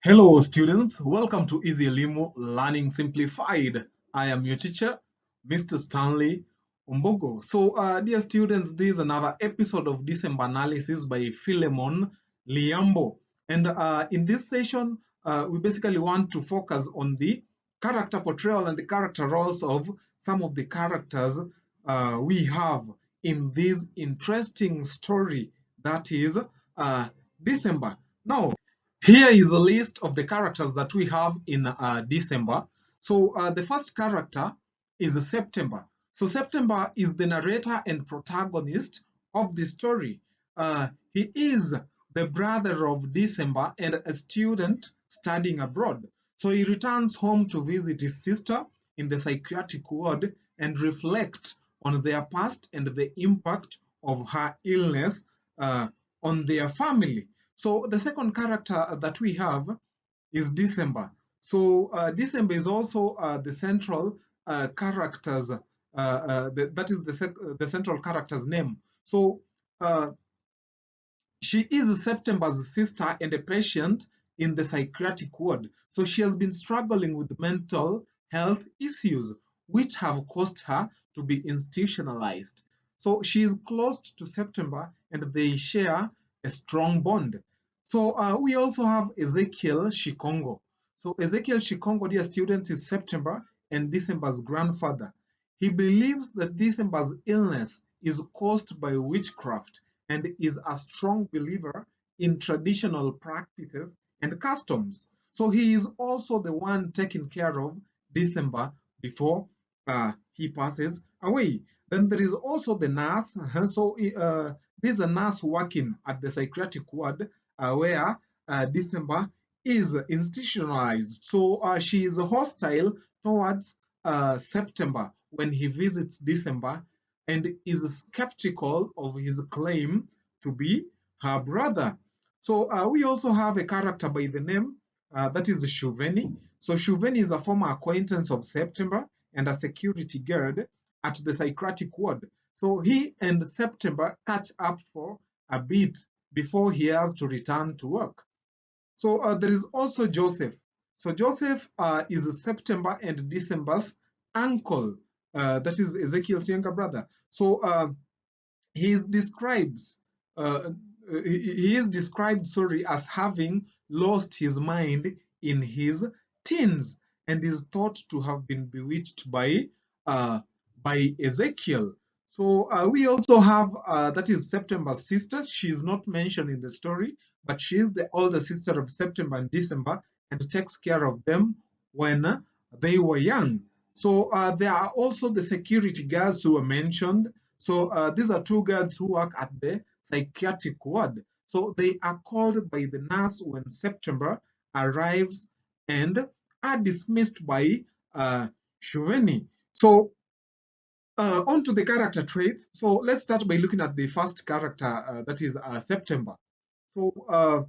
Hello, students. Welcome to Easy Elimu Learning Simplified. I am your teacher, Mr. Stanley Umbogo. Dear students, this is another episode of December analysis by Philemon Liambo. And in this session, we basically want to focus on the character portrayal and the character roles of some of the characters we have in this interesting story that is December. Now, here is a list of the characters that we have in December. The first character is September. So September is the narrator and protagonist of the story. He is the brother of December and a student studying abroad. So he returns home to visit his sister in the psychiatric ward and reflect on their past and the impact of her illness on their family. So the second character that we have is December. So December is also the central character's, that is the central character's name. So she is September's sister and a patient in the psychiatric ward. So she has been struggling with mental health issues, which have caused her to be institutionalized. So she is close to September and they share a strong bond. So we also have Ezekiel Shikongo. So Ezekiel Shikongo, dear students, is September and December's grandfather. He believes that December's illness is caused by witchcraft and is a strong believer in traditional practices and customs. So he is also the one taking care of December before he passes away. Then there is also the nurse. So there's a nurse working at the psychiatric ward where December is institutionalized. So she is hostile towards September when he visits December and is skeptical of his claim to be her brother. So we also have a character by the name that is Shuveni. So Shuveni is a former acquaintance of September and a security guard at the psychiatric ward. So he and September catch up for a bit before he has to return to work. So there is also Joseph. So Joseph is September and December's uncle. That is Ezekiel's younger brother. So he is describes he is described, sorry, as having lost his mind in his teens and is thought to have been bewitched by Ezekiel. So we also have that is September's sister. She is not mentioned in the story, but she is the older sister of September and December and takes care of them when they were young. So there are also the security guards who were mentioned. So these are two guards who work at the psychiatric ward. So they are called by the nurse when September arrives and are dismissed by Shuveni. So on to the character traits. So let's start by looking at the first character, that is September. So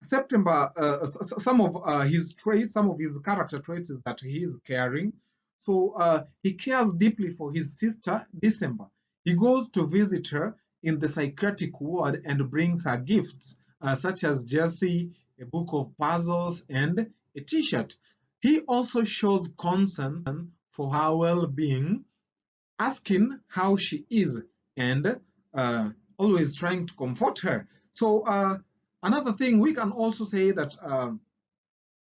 September, some of his traits, some of his character traits is that he is caring. So he cares deeply for his sister, December. He goes to visit her in the psychiatric ward and brings her gifts, such as Jesse, a book of puzzles, and a t-shirt. He also shows concern for her well-being, asking how she is and always trying to comfort her. So another thing, we can also say that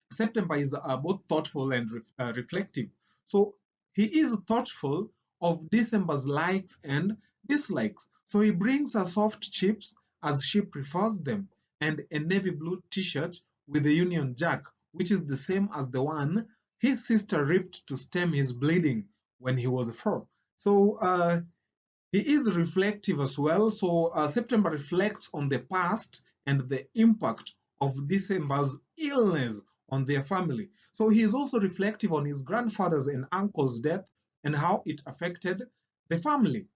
September is both thoughtful and reflective. So he is thoughtful of December's likes and dislikes. So he brings her soft chips as she prefers them and a navy blue t-shirt with a Union Jack, which is the same as the one his sister ripped to stem his bleeding when he was 4. So he is reflective as well. So September reflects on the past and the impact of December's illness on their family. So he is also reflective on his grandfather's and uncle's death and how it affected the family.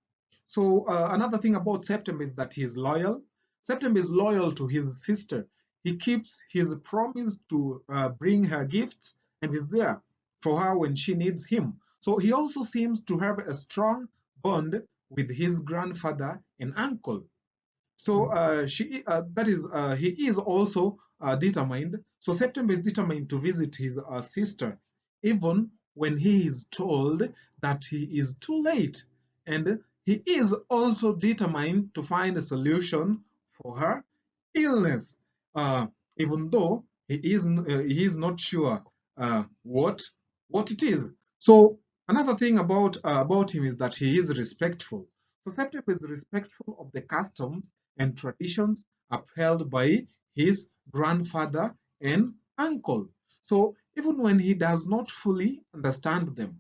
So another thing about September is that he is loyal. September is loyal to his sister. He keeps his promise to bring her gifts and is there for her when she needs him. So he also seems to have a strong bond with his grandfather and uncle. So he is also determined. So September is determined to visit his sister, even when he is told that he is too late. And he is also determined to find a solution for her illness, even though he is not sure what it is. So another thing about him is that he is respectful. So September is respectful of the customs and traditions upheld by his grandfather and uncle. So even when he does not fully understand them.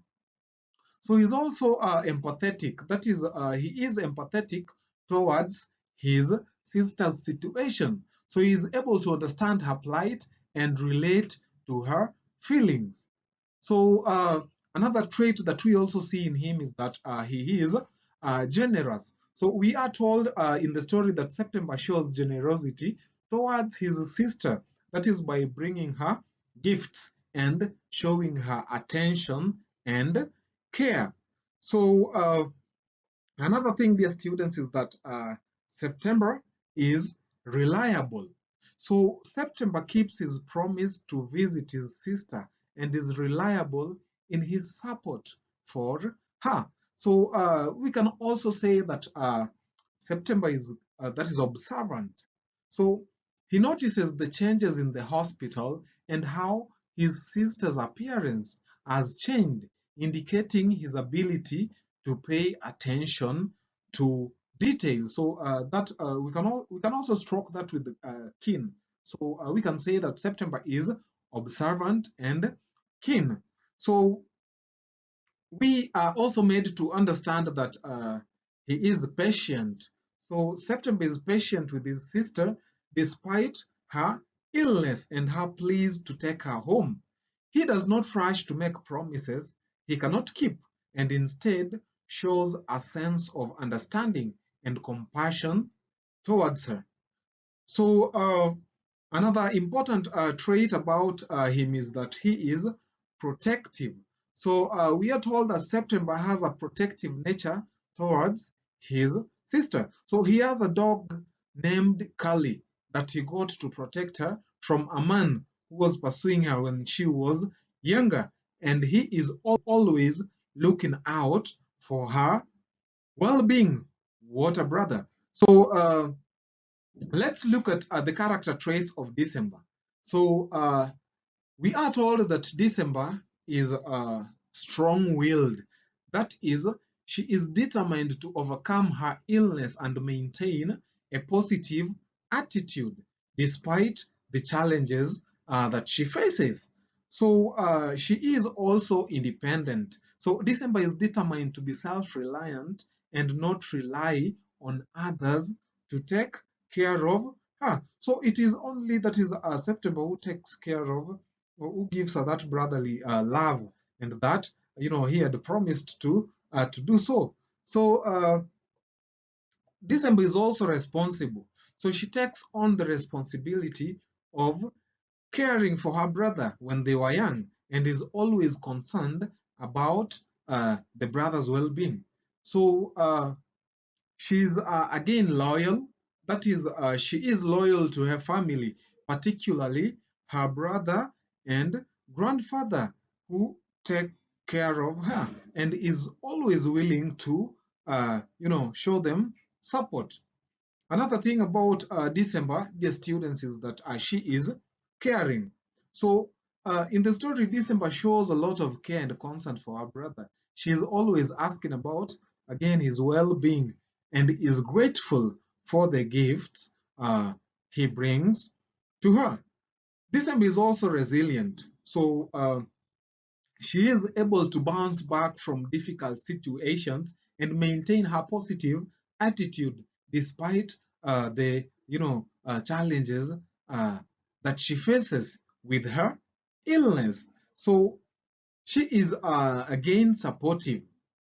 So he's also empathetic. That is, he is empathetic towards his sister's situation. So he's able to understand her plight and relate to her feelings. So another trait that we also see in him is that he is generous. So we are told in the story that September shows generosity towards his sister. That is by bringing her gifts and showing her attention and care. So another thing, dear students, is that September is reliable. So September keeps his promise to visit his sister and is reliable in his support for her. So we can also say that September is that is observant. So he notices the changes in the hospital and how his sister's appearance has changed, indicating his ability to pay attention to detail. So that we can also stroke that with keen. So we can say that September is observant and keen. So we are also made to understand that he is patient. So September is patient with his sister despite her illness and her pleas to take her home. He does not rush to make promises he cannot keep, and instead shows a sense of understanding and compassion towards her. So another important trait about him is that he is protective. So we are told that September has a protective nature towards his sister. So he has a dog named Kali that he got to protect her from a man who was pursuing her when she was younger. And he is always looking out for her well-being. What a brother. So let's look at the character traits of December. So we are told that December is strong-willed. That is, she is determined to overcome her illness and maintain a positive attitude despite the challenges that she faces. So she is also independent. So December is determined to be self-reliant and not rely on others to take care of her. So it is only that is September who takes care of, or who gives her that brotherly love, and that he had promised to do so. So December is also responsible. So she takes on the responsibility of caring for her brother when they were young and is always concerned about the brother's well-being. So she's again loyal. That is, she is loyal to her family, particularly her brother and grandfather, who take care of her and is always willing to, show them support. Another thing about December, dear students, is that she is caring. So in the story, December shows a lot of care and concern for her brother. She is always asking about, again, his well-being and is grateful for the gifts he brings to her. December is also resilient. So she is able to bounce back from difficult situations and maintain her positive attitude despite the challenges that she faces with her illness. So she is again supportive.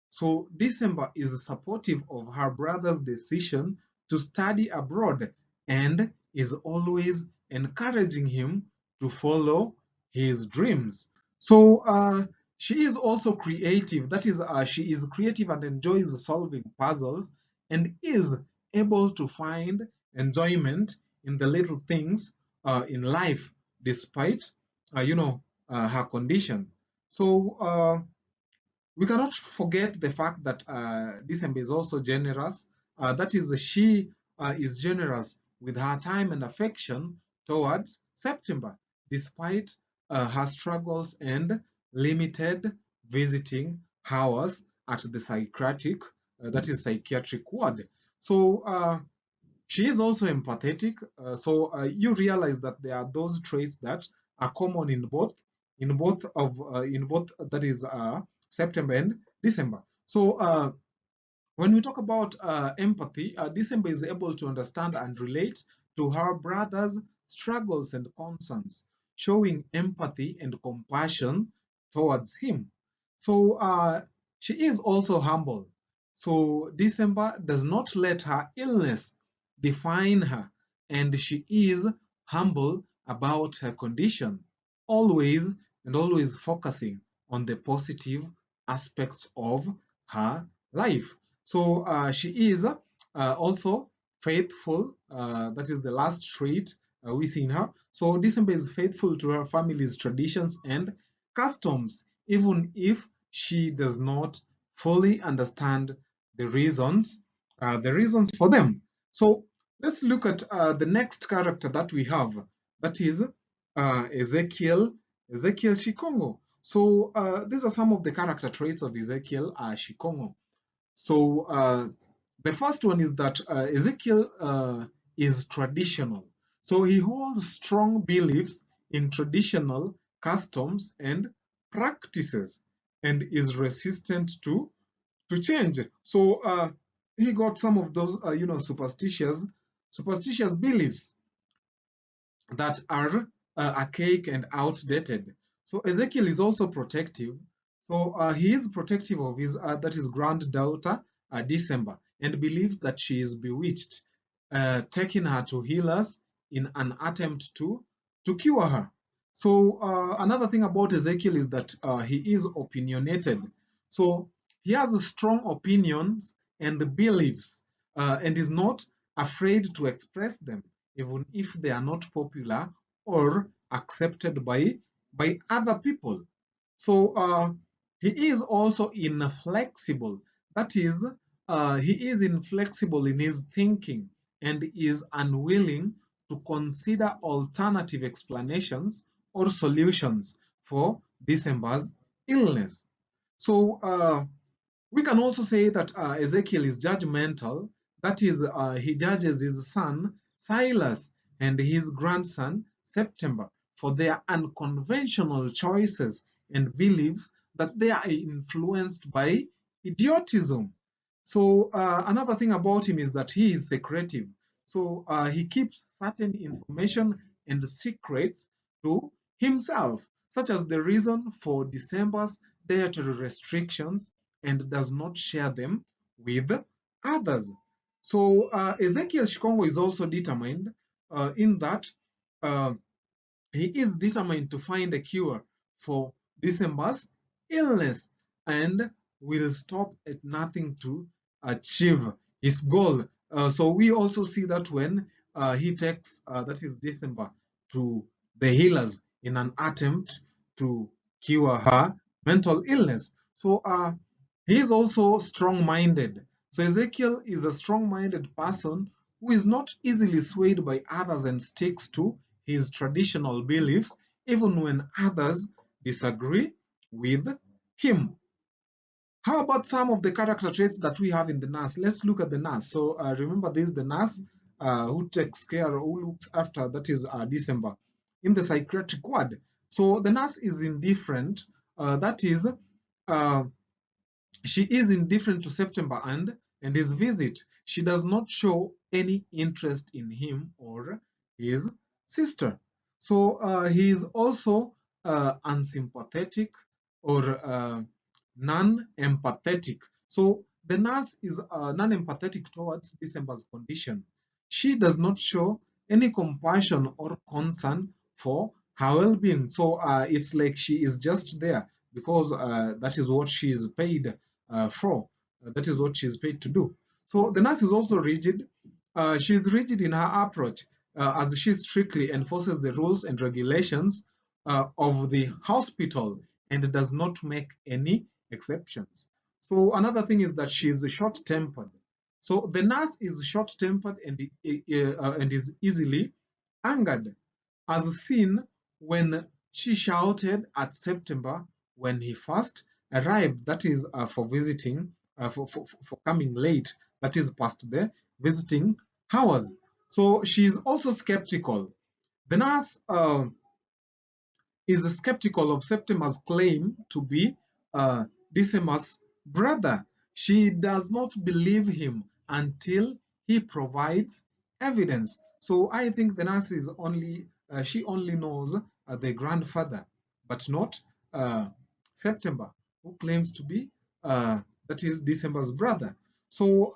So December is supportive of her brother's decision to study abroad and is always encouraging him to follow his dreams. So she is also creative. That is, she is creative and enjoys solving puzzles and is able to find enjoyment in the little things in life despite her condition. So we cannot forget the fact that December is also generous. That is, she is generous with her time and affection towards September, despite her struggles and limited visiting hours at the psychiatric ward. So she is also empathetic. So you realize that there are those traits that are common in both that is September and December. So when we talk about empathy, December is able to understand and relate to her brother's struggles and concerns, showing empathy and compassion towards him. So she is also humble. So December does not let her illness define her, and she is humble about her condition, always and always focusing on the positive aspects of her life. So she is also faithful. That is the last trait we see in her. So December is faithful to her family's traditions and customs, even if she does not fully understand the reasons for them. So let's look at the next character that we have. That is Ezekiel Shikongo. So these are some of the character traits of Ezekiel Shikongo. So the first one is that Ezekiel is traditional. So he holds strong beliefs in traditional customs and practices and is resistant to change. So he got some of those superstitious beliefs that are archaic and outdated. So Ezekiel is also protective. So he is protective of his that is granddaughter December, and believes that she is bewitched, taking her to healers in an attempt to cure her. So another thing about Ezekiel is that he is opinionated. So he has strong opinions and beliefs, and is not afraid to express them, even if they are not popular or accepted by other people. So he is also inflexible. That is, he is inflexible in his thinking and is unwilling to consider alternative explanations or solutions for December's illness. So we can also say that Ezekiel is judgmental. That is, he judges his son Silas and his grandson September for their unconventional choices and believes that they are influenced by idiotism. So another thing about him is that he is secretive. So he keeps certain information and secrets to himself, such as the reason for December's dietary restrictions, and does not share them with others. So Ezekiel Shikongo is also determined in that uh, he is determined to find a cure for December's illness and will stop at nothing to achieve his goal. So we also see that when he takes, that is December, to the healers in an attempt to cure her mental illness. So he is also strong-minded. So Ezekiel is a strong-minded person who is not easily swayed by others and sticks to his traditional beliefs, even when others disagree with him. How about some of the character traits that we have in the nurse? Let's look at the nurse. So remember this, the nurse who takes care, who looks after, that is December, in the psychiatric ward. So the nurse is indifferent. That is, uh, she is indifferent to September and his visit. She does not show any interest in him or his sister. So he is also unsympathetic or non-empathetic. So the nurse is non-empathetic towards December's condition. She does not show any compassion or concern for her well-being. So it's like she is just there because that is what she is paid for. That is what she is paid to do. So the nurse is also rigid. She is rigid in her approach. as she strictly enforces the rules and regulations of the hospital and does not make any exceptions. So another thing is that she is short-tempered. So the nurse is short-tempered and is easily angered, as seen when she shouted at September when he first arrived, that is for visiting, for coming late, that is past the visiting hours. So she is also skeptical. The nurse is skeptical of Septima's claim to be Decimus' brother. She does not believe him until he provides evidence. So I think the nurse is she only knows the grandfather, but not uh, September, who claims to be that is December's brother. So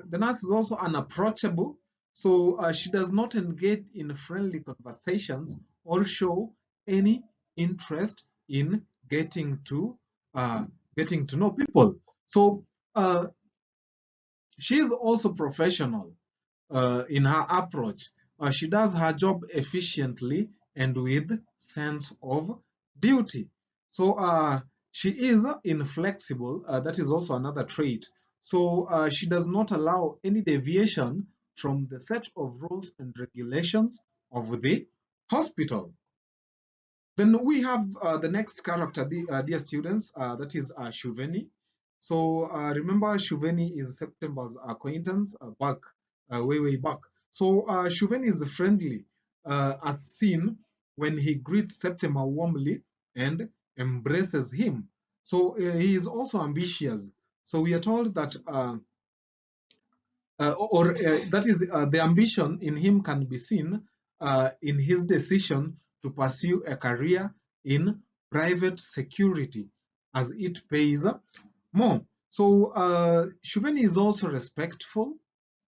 the nurse is also unapproachable. So she does not engage in friendly conversations or show any interest in uh, getting to know people. So she is also professional in her approach. She does her job efficiently and with sense of duty. So she is inflexible. That is also another trait. So she does not allow any deviation from the set of rules and regulations of the hospital. Then we have the next character, dear students, that is Shuveni. So remember, Shuveni is September's acquaintance way back. So Shuveni is friendly, as seen when he greets September warmly and embraces him. So he is also ambitious. So we are told that that is the ambition in him can be seen in his decision to pursue a career in private security as it pays more. So Shuveni is also respectful.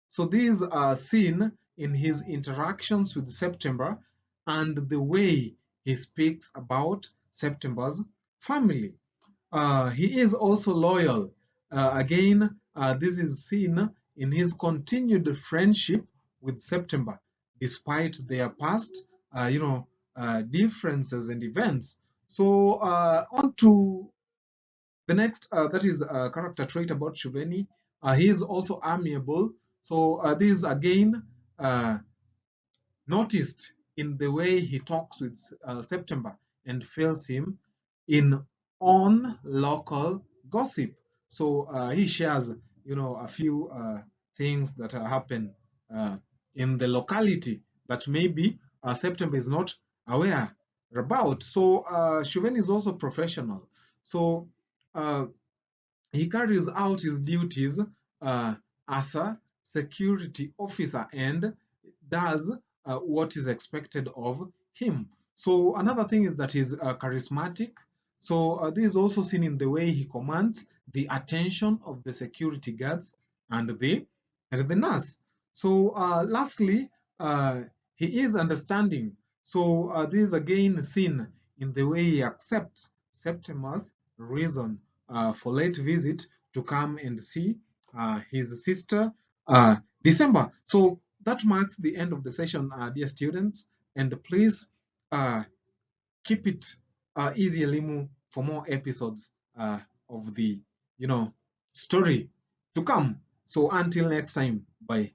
So these are seen in his interactions with September and the way he speaks about September's family. He is also loyal. Again, this is seen in his continued friendship with September, despite their past, differences and events. So on to the next, that is a character trait about Shuveni. He is also amiable. So this again noticed in the way he talks with September and fills him in on local gossip. So he shares, a few things that happen uh, in the locality that maybe September is not aware about. So Shuven is also professional. So uh, he carries out his duties uh, as a security officer and does what is expected of him. So another thing is that he's charismatic. So this is also seen in the way he commands the attention of the security guards and the nurse. So lastly, he is understanding. So this is again seen in the way he accepts Septimus' reason for late visit to come and see his sister December. So that marks the end of the session, dear students, and please uh, keep it easy Limu for more episodes of the story to come. So until next time, bye.